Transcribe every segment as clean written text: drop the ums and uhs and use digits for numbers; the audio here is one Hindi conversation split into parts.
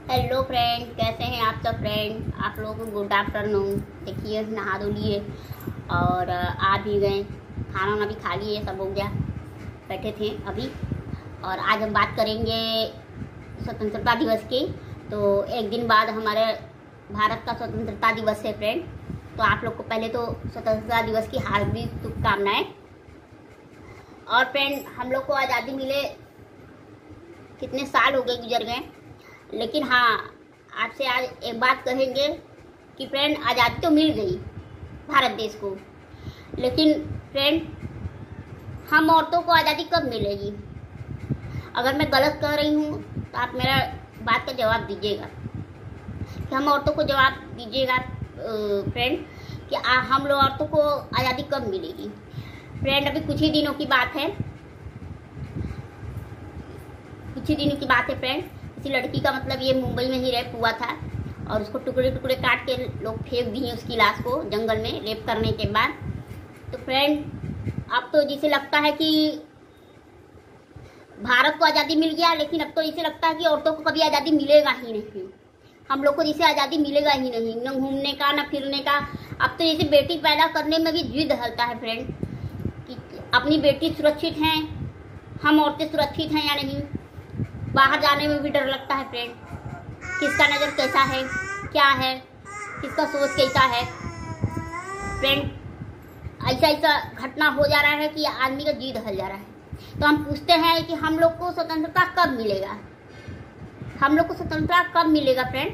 हेलो फ्रेंड, कैसे हैं आप सब फ्रेंड। आप लोगों को गुड आफ्टरनून। देखिए, नहा धो लिए और आ भी गए, खाना वाना भी खा लिए, सब हो गया, बैठे थे अभी। और आज हम बात करेंगे स्वतंत्रता दिवस की। तो एक दिन बाद हमारे भारत का स्वतंत्रता दिवस है फ्रेंड। तो आप लोग को पहले तो स्वतंत्रता दिवस की हार्दिक शुभकामनाएं। और फ्रेंड, हम लोग को आज़ादी मिले कितने साल हो गए, गुजर गए, लेकिन हाँ, आपसे आज एक बात कहेंगे कि फ्रेंड, आज़ादी तो मिल गई भारत देश को, लेकिन फ्रेंड, हम औरतों को आज़ादी कब मिलेगी। अगर मैं गलत कह रही हूँ तो आप मेरा बात का जवाब दीजिएगा, कि हम औरतों को जवाब दीजिएगा फ्रेंड, कि हम लोग औरतों को आज़ादी कब मिलेगी। फ्रेंड, अभी कुछ ही दिनों की बात है, फ्रेंड। किसी लड़की का मतलब ये मुंबई में ही रेप हुआ था और उसको टुकड़े टुकड़े काट के लोग फेंक दिए उसकी लाश को जंगल में, रेप करने के बाद। तो फ्रेंड, अब तो जिसे लगता है कि भारत को आज़ादी मिल गया, लेकिन अब तो इसे लगता है कि औरतों को कभी आज़ादी मिलेगा ही नहीं। हम लोग को जिसे आज़ादी मिलेगा ही नहीं, न घूमने का, न फिरने का। अब तो जैसे बेटी पैदा करने में भी जिद हलता है फ्रेंड, कि अपनी बेटी सुरक्षित है, हम औरतें सुरक्षित हैं या नहीं। बाहर जाने में भी डर लगता है फ्रेंड, किसका नज़र कैसा है, क्या है, किसका सोच कैसा है। फ्रेंड, ऐसा घटना हो जा रहा है कि आदमी का जीद हल जा रहा है। तो हम पूछते हैं कि हम लोग को स्वतंत्रता कब मिलेगा, हम लोग को स्वतंत्रता कब मिलेगा फ्रेंड।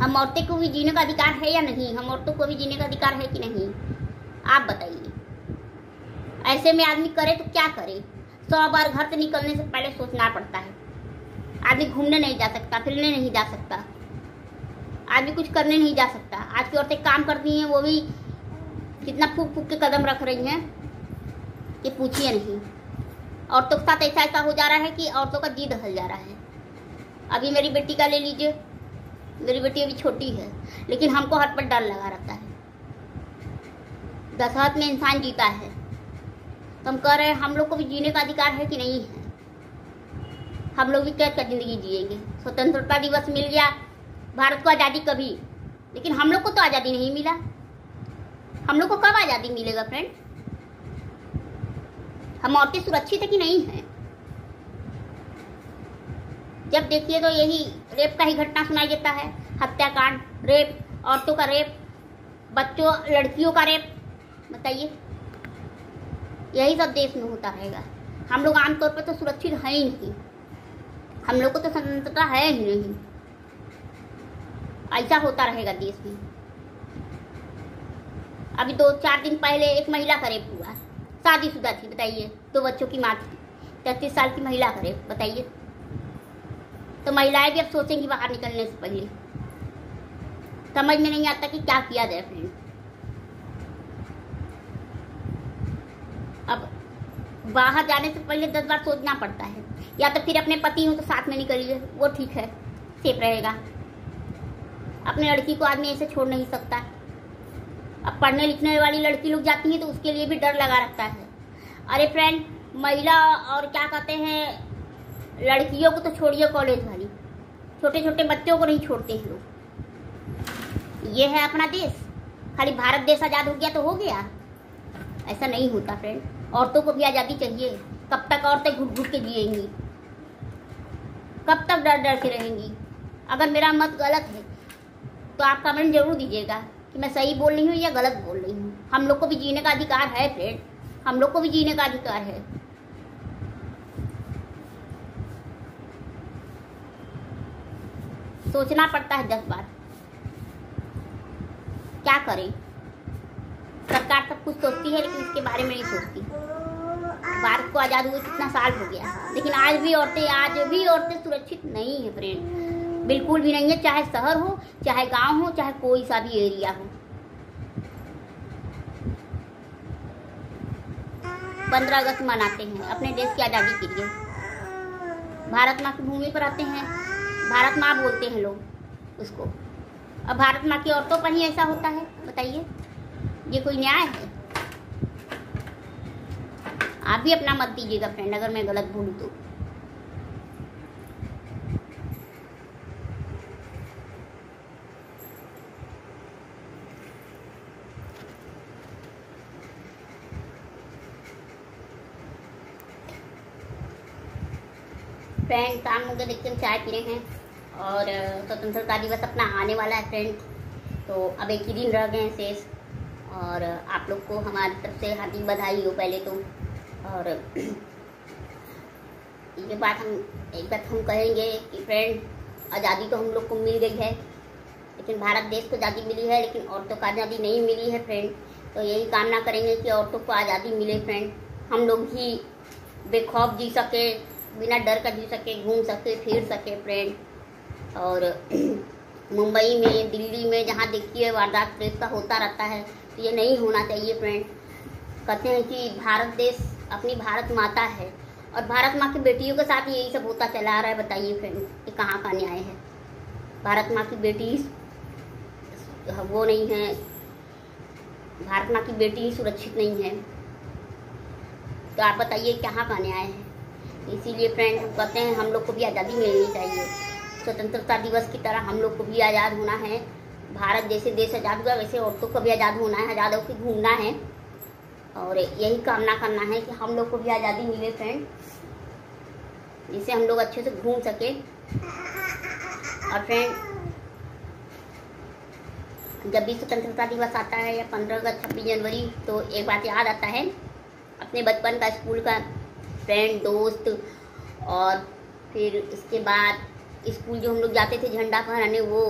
हम औरतें को भी जीने का अधिकार है या नहीं, हम औरतों को भी जीने का अधिकार है कि नहीं, आप बताइए। ऐसे में आदमी करे तो क्या करे। 100 बार घर से निकलने से पहले सोचना पड़ता है। आदमी घूमने नहीं जा सकता, फिरने नहीं जा सकता, आदमी कुछ करने नहीं जा सकता। आज की औरतें काम करती हैं, वो भी कितना फूक फूक के कदम रख रही हैं कि पूछिए नहीं। औरतों के साथ ऐसा हो जा रहा है कि औरतों का जीद हल जा रहा है। अभी मेरी बेटी का ले लीजिए, मेरी बेटी अभी छोटी है, लेकिन हमको हर पर डर लगा रहता है। दशहत में इंसान जीता है, तो हम कह रहे हैं हम लोग को भी जीने का अधिकार है कि नहीं है। हम लोग भी क्या जिंदगी जिएंगे। स्वतंत्रता दिवस मिल गया, भारत को आज़ादी कभी, लेकिन हम लोग को तो आज़ादी नहीं मिला। हम लोग को कब आज़ादी मिलेगा फ्रेंड। हम औरतें सुरक्षित है कि नहीं है। जब देखिए तो यही रेप का ही घटना सुनाई देता है, हत्याकांड, रेप, औरतों का रेप, बच्चों लड़कियों का रेप। बताइए, यही सब देश में होता रहेगा। हम लोग आमतौर पर तो सुरक्षित है ही नहीं, हम लोग को तो स्वतंत्रता है ही नहीं। ऐसा होता रहेगा देश में। अभी 2-4 दिन पहले एक महिला का रेप हुआ, शादीशुदा थी, बताइए, 2 बच्चों की माँ थी, 33 साल की महिला का रेप, बताइए। तो महिलाएं भी अब सोचेंगी बाहर निकलने से पहले। समझ में नहीं आता कि क्या किया जाए फ्रेंड। अब बाहर जाने से पहले 10 बार सोचना पड़ता है, या तो फिर अपने पति हो तो साथ में निकलिए, वो ठीक है, सेफ रहेगा। अपने लड़की को आदमी ऐसे छोड़ नहीं सकता। अब पढ़ने लिखने वाली लड़की लोग जाती हैं तो उसके लिए भी डर लगा रहता है। अरे फ्रेंड, महिला और क्या कहते हैं, लड़कियों को तो छोड़िए, कॉलेज वाली, छोटे छोटे बच्चों को नहीं छोड़ते हैं लोग। ये है अपना देश। खाली भारत देश आज़ाद हो गया तो हो गया, ऐसा नहीं होता फ्रेंड। औरतों को भी आज़ादी चाहिए। कब तक औरतें घुट घुट के जिएंगी, कब तक डर डर के रहेंगी। अगर मेरा मत गलत है तो आप कमेंट जरूर दीजिएगा कि मैं सही बोल रही हूँ या गलत बोल रही हूँ। हम लोग को भी जीने का अधिकार है फ्रेंड, हम लोग को भी जीने का अधिकार है। सोचना पड़ता है 10 बार, क्या करें। सरकार सब कुछ सोचती है, लेकिन इसके बारे में नहीं सोचती। भारत को आज़ाद हुए कितना साल हो गया, लेकिन आज भी औरतें सुरक्षित नहीं है फ्रेंड, बिल्कुल भी नहीं है। चाहे शहर हो, चाहे गांव हो, चाहे कोई सा भी एरिया हो। 15 अगस्त मनाते हैं अपने देश की आज़ादी के लिए। भारत माँ की भूमि पर आते हैं, भारत माँ बोलते हैं लोग उसको। अब भारत माँ की औरतों पर ही ऐसा होता है, बताइए, ये कोई न्याय है। आप भी अपना मत दीजिएगा फ्रेंड, अगर मैं गलत बोलूँ तो। फ्रेंड शाम हो गए, देखते हम चाय पी रहे हैं और स्वतंत्रता दिवस अपना आने वाला है फ्रेंड। तो अब एक ही दिन रह गए हैं शेष, और आप लोग को हमारी तरफ से हार्दिक बधाई हो पहले तो। और ये बात हम कहेंगे कि फ्रेंड, आज़ादी तो हम लोग को मिल गई है, लेकिन भारत देश को आज़ादी मिली है, लेकिन औरतों को आज़ादी नहीं मिली है फ्रेंड। तो यही कामना करेंगे कि औरतों को आज़ादी मिले फ्रेंड, हम लोग ही बेखौफ जी सके, बिना डर का जी सके, घूम सके, फिर सके फ्रेंड। और मुंबई में, दिल्ली में जहाँ देखिए वारदात प्रेस का होता रहता है, तो ये नहीं होना चाहिए फ्रेंड। कहते हैं कि भारत देश अपनी भारत माता है, और भारत माँ की बेटियों के साथ यही सब होता चला आ रहा है। बताइए फ्रेंड, ये कहाँ का न्याय है? भारत माँ की बेटी वो नहीं है, भारत माँ की बेटी ही सुरक्षित नहीं है, तो आप बताइए कहाँ का न्याय है? इसीलिए फ्रेंड हम कहते हैं हम लोग को भी आज़ादी मिलनी चाहिए। स्वतंत्रता दिवस की तरह हम लोग को भी आज़ाद होना है। भारत जैसे देश आज़ाद हुआ, वैसे औरतों को भी आज़ाद होना है, आज़ाद होकर घूमना है, और यही कामना करना है कि हम लोग को भी आज़ादी मिले फ्रेंड, जिससे हम लोग अच्छे से घूम सके। और फ्रेंड, जब भी स्वतंत्रता दिवस आता है या 15 अगस्त, 26 जनवरी, तो एक बात याद आता है अपने बचपन का, स्कूल का फ्रेंड, दोस्त, और फिर उसके बाद स्कूल जो हम लोग जाते थे झंडा फहराने, वो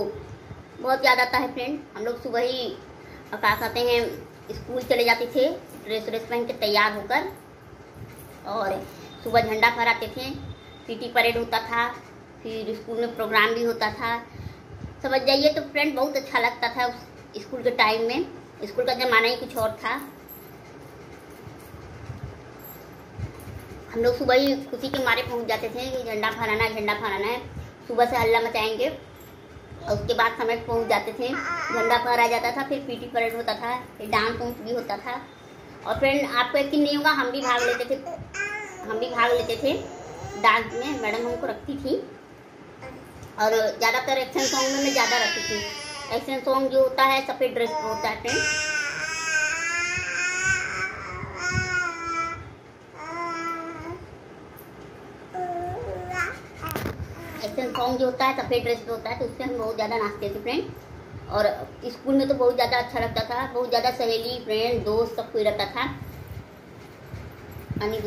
बहुत याद आता है फ्रेंड। हम लोग सुबह ही क्या कहते हैं, स्कूल चले जाते थे ड्रेस पहन के तैयार होकर, और सुबह झंडा फहराते थे, पीटी परेड होता था, फिर स्कूल में प्रोग्राम भी होता था, समझ जाइए। तो फ्रेंड बहुत अच्छा लगता था उस स्कूल के टाइम में। स्कूल का ज़माना ही कुछ और था। हम लोग सुबह ही खुशी के मारे पहुंच जाते थे कि झंडा फहराना है, झंडा फहराना है, सुबह से हल्ला मचाएंगे, और उसके बाद समय पहुंच जाते थे, झंडा फहराया जाता था, फिर पीटी परेड होता था, फिर डांस वांस भी होता था। और फ्रेंड आपको यकीन नहीं होगा, हम भी भाग लेते थे डांस में। मैडम हमको रखती थी, और ज़्यादातर एक्शन सॉन्ग में मैं ज़्यादा रखती थी। एक्शन सॉन्ग जो होता है सफ़ेद ड्रेस पर होता है फ्रेंड, एक्शन सॉन्ग जो होता है सफ़ेद ड्रेस पे होता है, तो उससे हम बहुत ज़्यादा नाचते थे फ्रेंड। और स्कूल में तो बहुत ज़्यादा अच्छा लगता था, बहुत ज़्यादा सहेली, फ्रेंड, दोस्त सब कोई रहता था। हानी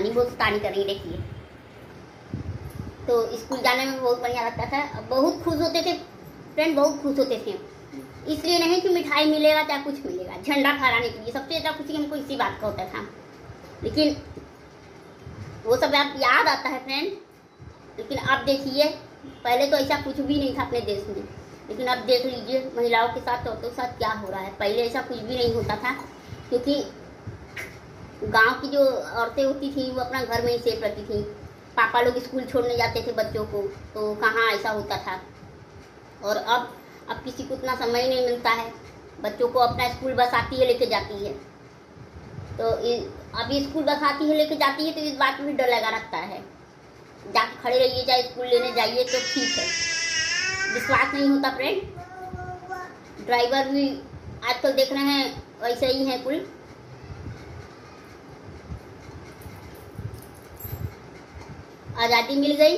बहुत तानी कर रही, देखिए। तो स्कूल जाने में बहुत बढ़िया लगता था, बहुत खुश होते थे फ्रेंड, बहुत खुश होते थे। इसलिए नहीं कि मिठाई मिलेगा चाहे कुछ मिलेगा, झंडा फहराने के लिए सबसे ज़्यादा खुशी हमको इसी बात का होता था। लेकिन वो सब आप याद आता है फ्रेंड। लेकिन अब देखिए, पहले तो ऐसा कुछ भी नहीं था अपने देश में, लेकिन अब देख लीजिए महिलाओं के साथ, औरतों के साथ क्या हो रहा है। पहले ऐसा कुछ भी नहीं होता था, क्योंकि गांव की जो औरतें होती थी वो अपना घर में ही सेफ रहती थी। पापा लोग स्कूल छोड़ने जाते थे बच्चों को, तो कहाँ ऐसा होता था। और अब किसी को उतना समय नहीं मिलता है, बच्चों को अपना स्कूल बस आती है लेके जाती है। तो अभी स्कूल बस आती है लेके जाती है, तो इस बात में भी डर लगा रखता है, जाके खड़े रहिए, चाहे स्कूल लेने जाइए तो ठीक है। विश्वास नहीं होता फ्रेंड। ड्राइवर भी आजकल देख रहे हैं वैसे ही हैं कुल। आज़ादी मिल गई,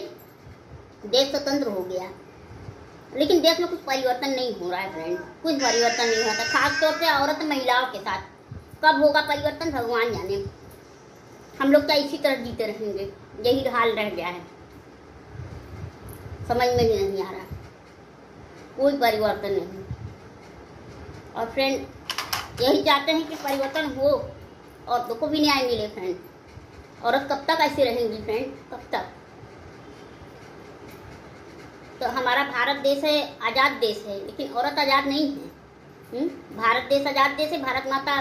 देश स्वतंत्र हो गया, लेकिन देश में कुछ परिवर्तन नहीं हो रहा है फ्रेंड, कुछ परिवर्तन नहीं हो रहा था, खासतौर से औरत महिलाओं के साथ। कब होगा परिवर्तन भगवान जाने। हम लोग क्या इसी तरह जीते रहेंगे? यही हाल रह गया है, समझ में ही नहीं आ रहा, कोई परिवर्तन नहीं। और फ्रेंड यही चाहते हैं कि परिवर्तन हो, औरतों को भी न्याय मिले फ्रेंड। औरत कब तक ऐसे रहेंगी फ्रेंड, कब तक? तो हमारा भारत देश है, आज़ाद देश है, लेकिन औरत आज़ाद नहीं है। भारत देश आज़ाद देश है, भारत माता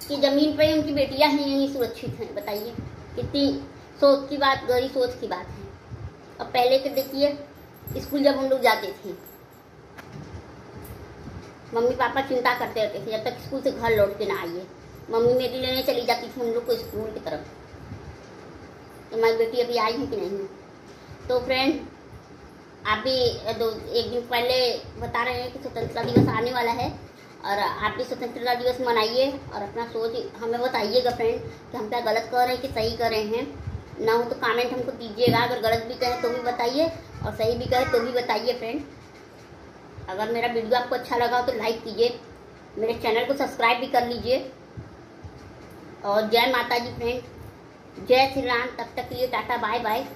की ज़मीन पर उनकी बेटियां ही यहीं सुरक्षित हैं। बताइए कितनी सोच की बात, गहरी सोच की बात है। अब पहले के देखिए, स्कूल जब हम लोग जाते थे, मम्मी पापा चिंता करते रहते थे जब तक स्कूल से घर लौट के ना आइए। मम्मी मेरी लेने चली जाती थी हम लोग को स्कूल की तरफ, तो हमारी बेटी अभी आई है कि नहीं। तो फ्रेंड आप भी एक दिन पहले बता रहे हैं कि स्वतंत्रता दिवस आने वाला है, और आप भी स्वतंत्रता दिवस मनाइए और अपना सोच हमें बताइएगा फ्रेंड कि हम क्या गलत कर रहे हैं कि सही कर रहे हैं। ना हो तो कमेंट हमको दीजिएगा। अगर गलत भी कहें तो भी बताइए और सही भी कहें तो भी बताइए फ्रेंड। अगर मेरा वीडियो आपको अच्छा लगा हो तो लाइक कीजिए, मेरे चैनल को सब्सक्राइब भी कर लीजिए। और जय माता जी फ्रेंड, जय श्री राम। तब तक के लिए टाटा बाय बाय।